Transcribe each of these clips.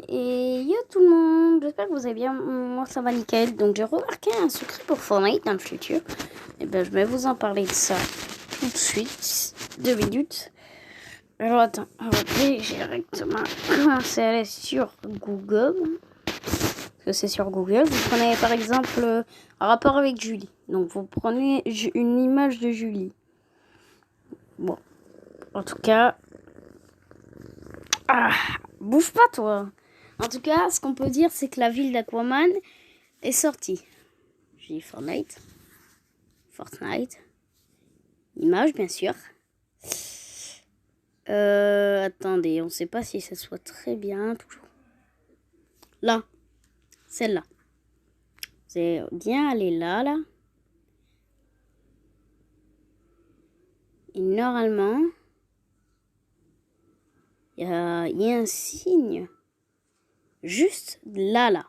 Et yo tout le monde, j'espère que vous allez bien, moi ça va nickel. Donc j'ai remarqué un secret pour Fortnite dans le futur. Et ben je vais vous en parler de ça tout de suite, 2 minutes. Alors attends, on va directement commencer à aller sur Google. Parce que c'est sur Google, vous prenez par exemple un rapport avec Julie. Donc vous prenez une image de Julie. Bon, en tout cas... Ah, bouffe pas toi. En tout cas, ce qu'on peut dire, c'est que la ville d'Aquaman est sortie. J'ai dit Fortnite. Fortnite. Image, bien sûr. Attendez, on sait pas si ça soit très bien, toujours. Là. Celle-là. C'est bien aller là. Et normalement, il y a un signe. Juste là.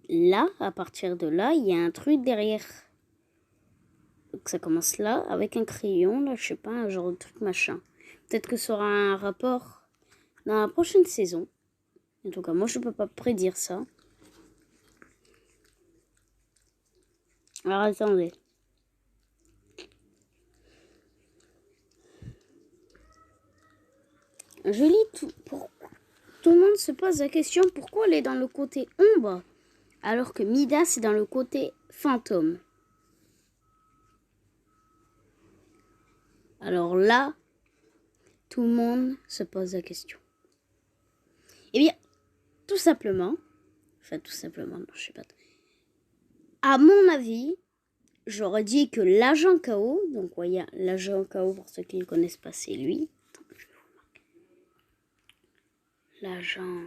Là, à partir de là, il y a un truc derrière. Donc ça commence là, avec un crayon, là, je sais pas, un genre de truc machin. Peut-être que ça aura un rapport dans la prochaine saison. En tout cas, moi, je peux pas prédire ça. Alors, attendez. Je lis tout. Tout le monde se pose la question, pourquoi elle est dans le côté ombre, alors que Midas est dans le côté fantôme. Alors là, tout le monde se pose la question. Eh bien, tout simplement, non, je sais pas. À mon avis, j'aurais dit que l'agent KO, donc voyez, l'agent KO, pour ceux qui ne le connaissent pas, c'est lui. Attends, je vais vous marquer. L'agent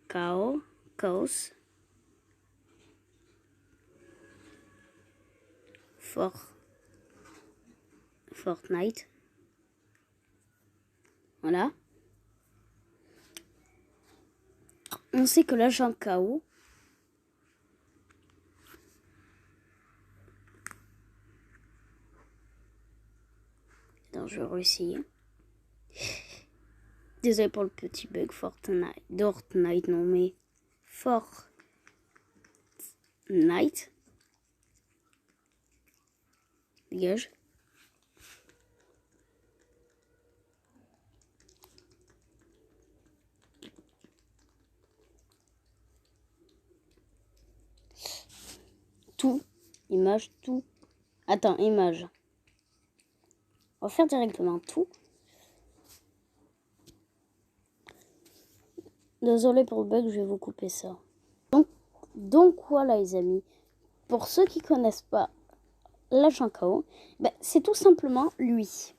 KO, Chaos, Fortnite. Voilà. On sait que l'agent KO, attends, je vais réessayer. Désolé pour le petit bug. Fortnite, non mais Fortnite. Dégage. Tout. Image, tout. Attends, image. On va faire directement tout. Désolé pour le bug, je vais vous couper ça. Donc voilà les amis. Pour ceux qui connaissent pas l'agent KO, ben, c'est tout simplement lui.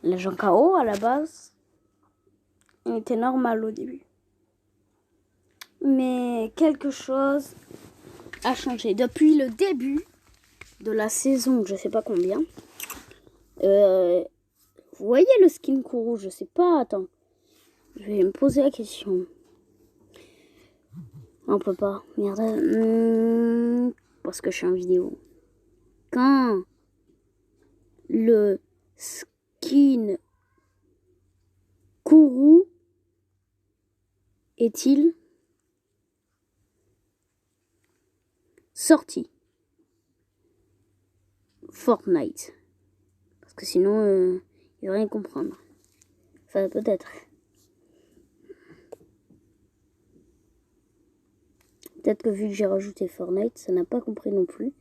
L'agent KO, à la base, il était normal au début. Mais quelque chose a changé. Depuis le début de la saison, je sais pas combien. Vous voyez le skin Kourou, je sais pas, attends. Je vais me poser la question. On peut pas, merde. Parce que je suis en vidéo. Quand le skin Kourou est-il sorti? Fortnite. Parce que sinon, il va rien comprendre. Enfin, peut-être. Peut-être que vu que j'ai rajouté Fortnite, ça n'a pas compris non plus.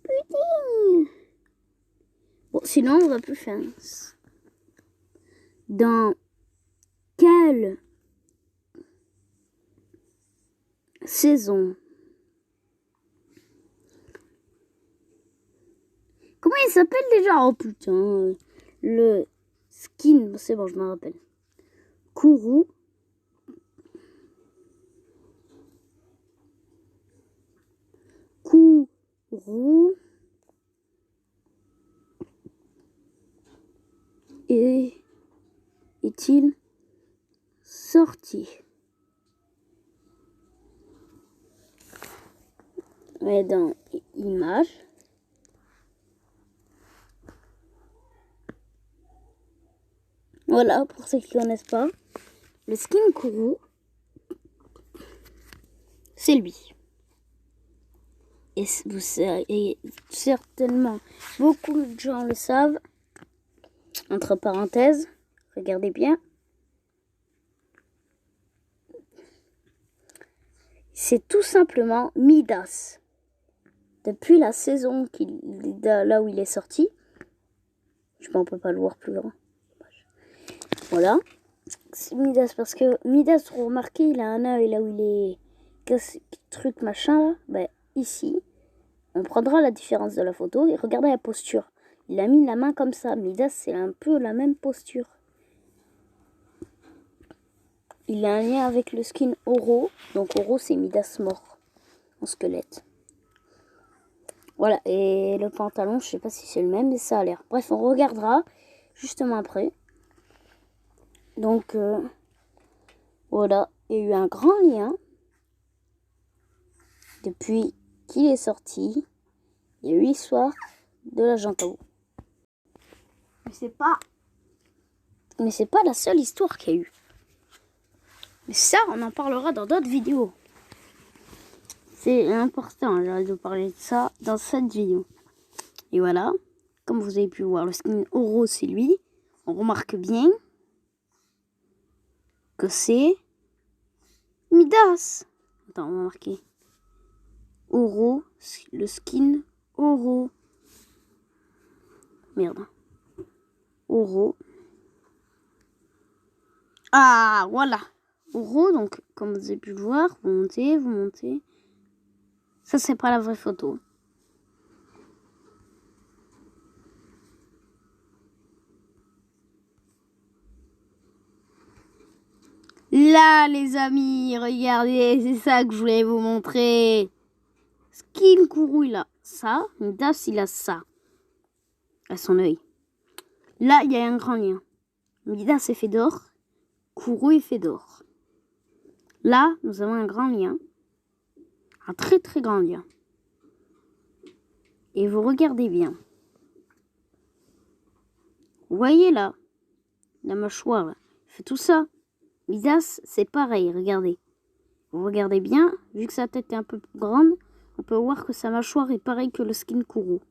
Putain! Bon, sinon, on va plus faire. Dans quelle saison? Comment il s'appelle déjà? Oh putain. Le skin, c'est bon, je me rappelle. Kourou. Kourou. Est-il sorti? Mais dans image. Voilà, pour ceux qui ne connaissent pas, le skin Kourou, c'est lui. Et certainement, beaucoup de gens le savent. Entre parenthèses, regardez bien. C'est tout simplement Midas. Depuis la saison là où il est sorti, je pense qu'on peut pas le voir plus grand. Voilà, c'est Midas parce que Midas, vous remarquez, il a un œil là où il est truc machin là. Ben, ici, on prendra la différence de la photo et regardez la posture. Il a mis la main comme ça. Midas, c'est un peu la même posture. Il a un lien avec le skin Oro. Donc Oro, c'est Midas mort en squelette. Voilà, et le pantalon, je sais pas si c'est le même, mais ça a l'air. Bref, on regardera justement après. Donc, voilà, il y a eu un grand lien depuis qu'il est sorti. Il y a eu l'histoire de la Jantao. Mais c'est pas la seule histoire qu'il y a eu. Mais ça, on en parlera dans d'autres vidéos. C'est important, j'ai de parler de ça dans cette vidéo. Et voilà, comme vous avez pu voir, le skin Oro, c'est lui. On remarque bien que c'est Midas. Attends, on va marquer Oro, le skin Oro. Merde. Oro. Ah, voilà. Oro, donc, comme vous avez pu le voir, vous montez. Ça, c'est pas la vraie photo. Là, les amis, regardez, c'est ça que je voulais vous montrer. Skin Kourou, il a ça. Midas, il a ça. À son œil. Là, il y a un grand lien. Midas est fait d'or. Kourou est fait d'or. Là, nous avons un grand lien. Un très très grand lien. Et vous regardez bien. Vous voyez là, la mâchoire, là, fait tout ça. Midas, c'est pareil, regardez. Vous regardez bien, vu que sa tête est un peu plus grande, on peut voir que sa mâchoire est pareille que le skin Kourou.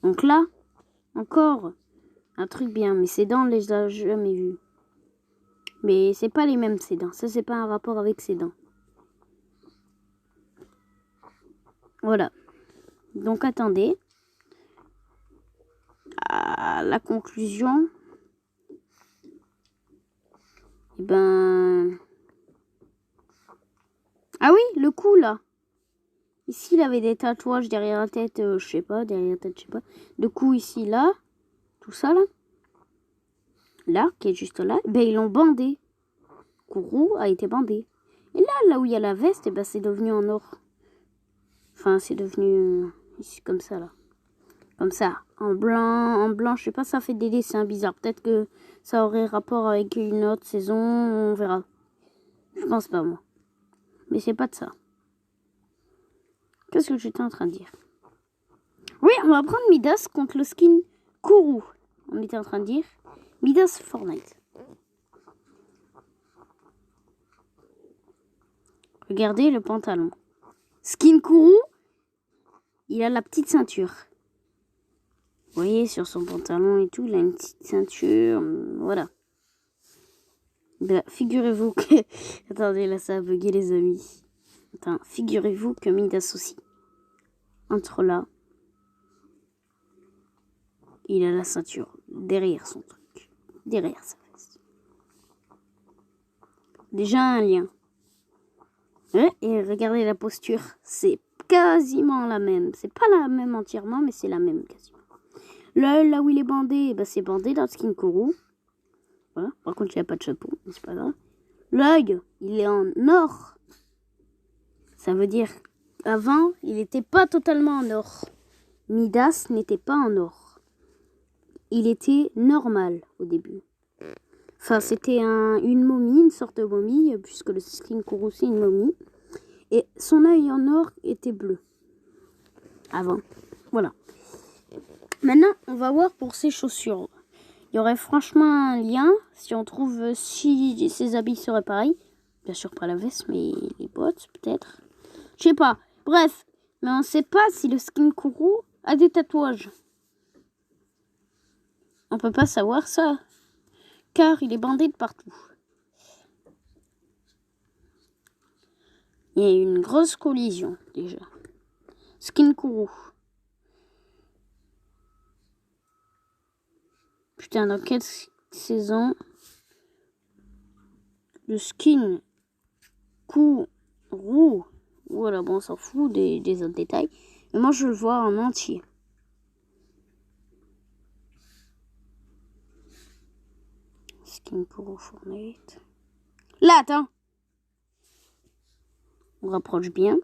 Donc là, encore un truc bien, mais ses dents, on les a jamais vues. Mais c'est pas les mêmes ses dents, ça c'est pas un rapport avec ses dents. Voilà. Donc attendez. À la conclusion. Eh ben... Ah oui, le cou là. Ici, il avait des tatouages derrière la tête, je sais pas, derrière la tête, je sais pas. De cou ici, là. Tout ça là. Là, qui est juste là. Ben, ils l'ont bandé. Kourou a été bandé. Et là où il y a la veste, eh ben, c'est devenu en or. Enfin, c'est devenu ici, comme ça là. Comme ça. En blanc, je sais pas, ça fait des dessins bizarres. Peut-être que ça aurait rapport avec une autre saison, on verra. Je pense pas, moi. Mais c'est pas de ça. Qu'est-ce que j'étais en train de dire? Oui, on va prendre Midas contre le skin Kourou. On était en train de dire Midas Fortnite. Regardez le pantalon. Skin Kourou, il a la petite ceinture. Vous voyez, sur son pantalon et tout, il a une petite ceinture. Voilà. Ben, figurez-vous que... Attendez, là, ça a bugué, les amis. Attends, figurez-vous que Midas aussi. Entre là, il a la ceinture derrière son truc. Derrière sa veste. Déjà un lien. Ouais, et regardez la posture. C'est quasiment la même. C'est pas la même entièrement, mais c'est la même quasiment. Là où il est bandé, ben c'est bandé dans le skin Kourou. Voilà. Par contre, il n'y a pas de chapeau, mais c'est pas grave. L'œil, il est en or. Ça veut dire avant, il n'était pas totalement en or. Midas n'était pas en or. Il était normal au début. Enfin, c'était une momie, une sorte de momie, puisque le skin Kourou, c'est une momie. Et son œil en or était bleu. Avant. Voilà. Maintenant, on va voir pour ses chaussures. Il y aurait franchement un lien si on trouve si ses habits seraient pareils. Bien sûr pas la veste, mais les bottes peut-être. Je sais pas. Bref, mais on sait pas si le skin Kourou a des tatouages. On peut pas savoir ça, car il est bandé de partout. Il y a une grosse collision déjà. Skin Kourou. Putain, dans quelle saison le skin Kourou, voilà, bon, on s'en fout des autres détails. Mais moi, je le vois en entier. Skin Kourou Fortnite. Là, attends. On rapproche bien.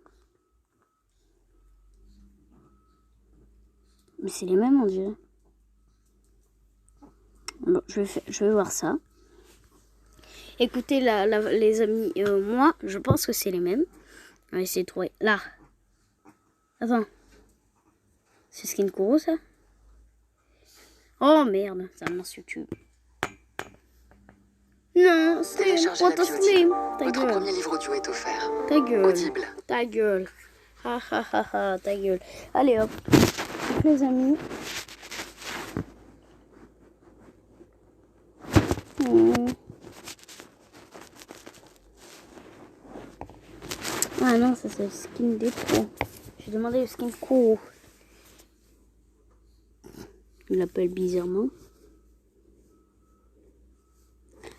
Mais c'est les mêmes, on dirait. Bon, je vais voir ça. Écoutez, les amis, moi, je pense que c'est les mêmes. On va essayer de trouver. Là. Attends. C'est Skin Kourou, ça? Oh, merde. Ça me lance YouTube. Non, Slim. What a Slim. Ta Votre gueule. premier livre audio est offert. Ta gueule. Audible. Ta gueule. Ha ha ha ha, ta gueule. Allez hop. Donc, les amis. Ah non, ça c'est le skin des pros. J'ai demandé le skin Kourou. Il l'appelle bizarrement.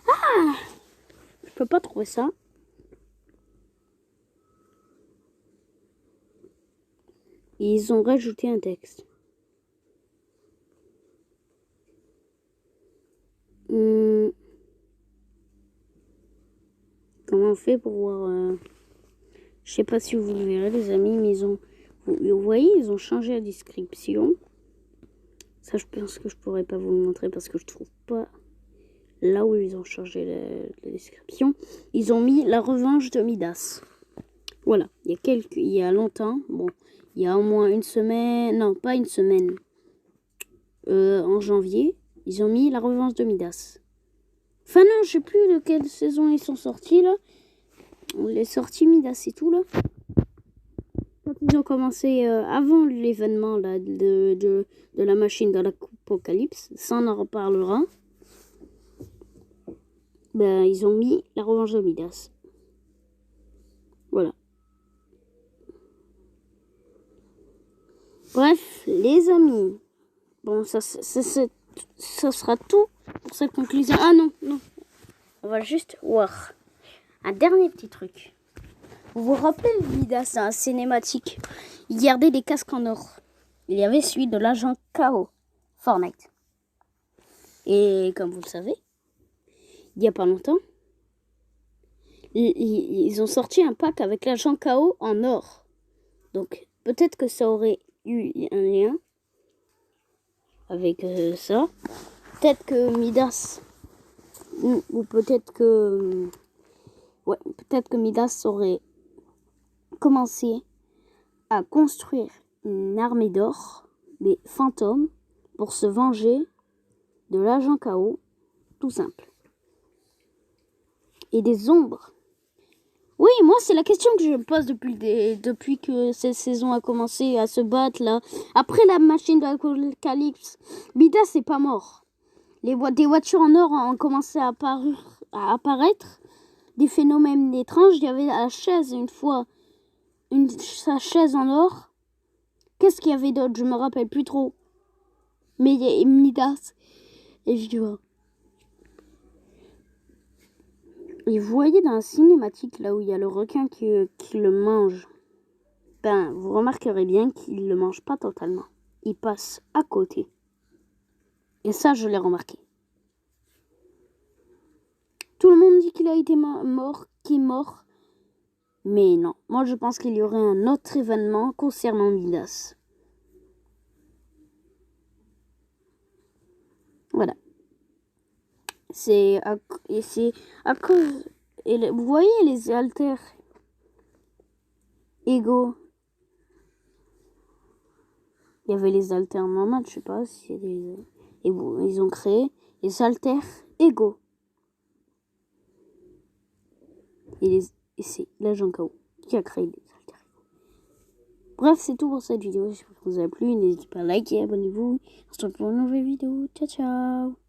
Ah! Je peux pas trouver ça. Et ils ont rajouté un texte. Comment on fait pour voir... Je sais pas si vous le verrez les amis, mais ils ont... Vous voyez, ils ont changé la description. Ça, je pense que je pourrais pas vous le montrer parce que je trouve pas là où ils ont changé la description. Ils ont mis la revanche de Midas. Voilà, il y a longtemps, bon, il y a au moins une semaine, non, pas une semaine, en janvier, ils ont mis la revanche de Midas. Enfin non, je sais plus de quelle saison ils sont sortis là. Les sorties Midas et tout là. Quand ils ont commencé avant l'événement là de la machine de l'apocalypse, ça on en reparlera. Ben ils ont mis la revanche de Midas. Voilà. Bref, les amis. Bon, ça sera tout pour cette conclusion. Ah non, non. On va juste voir. Un dernier petit truc. Vous vous rappelez le Midas dans la cinématique? Il gardait des casques en or. Il y avait celui de l'agent KO, Fortnite. Et comme vous le savez, il n'y a pas longtemps, ils ont sorti un pack avec l'agent KO en or. Donc peut-être que ça aurait eu un lien avec ça. Peut-être que Midas, ou peut-être que... Ouais, peut-être que Midas aurait commencé à construire une armée d'or, des fantômes, pour se venger de l'agent KO, tout simple. Et des ombres. Oui, moi c'est la question que je me pose depuis que cette saison a commencé à se battre là. Après la machine de l'apocalypse, Midas n'est pas mort. Des voitures en or ont commencé à apparaître. Des phénomènes étranges. Il y avait la chaise une fois. Sa chaise en or. Qu'est-ce qu'il y avait d'autre? Je me rappelle plus trop. Mais il y a Midas. Et je vois. Et vous voyez dans la cinématique, là où il y a le requin qui le mange. Ben, vous remarquerez bien qu'il ne le mange pas totalement. Il passe à côté. Et ça, je l'ai remarqué. Tout le monde dit qu'il a été mort, qu'il est mort. Mais non, moi je pense qu'il y aurait un autre événement concernant Midas. Voilà. C'est à cause... vous voyez les haltères égaux. Il y avait les haltères normales, je sais pas si c'est des... Et bon, ils ont créé. les haltères égaux. Et c'est l'agent KO qui a créé les haltères égaux. Bref, c'est tout pour cette vidéo. J'espère que vous a plu. N'hésitez pas à liker, abonnez-vous. On se retrouve pour une nouvelle vidéo. Ciao, ciao.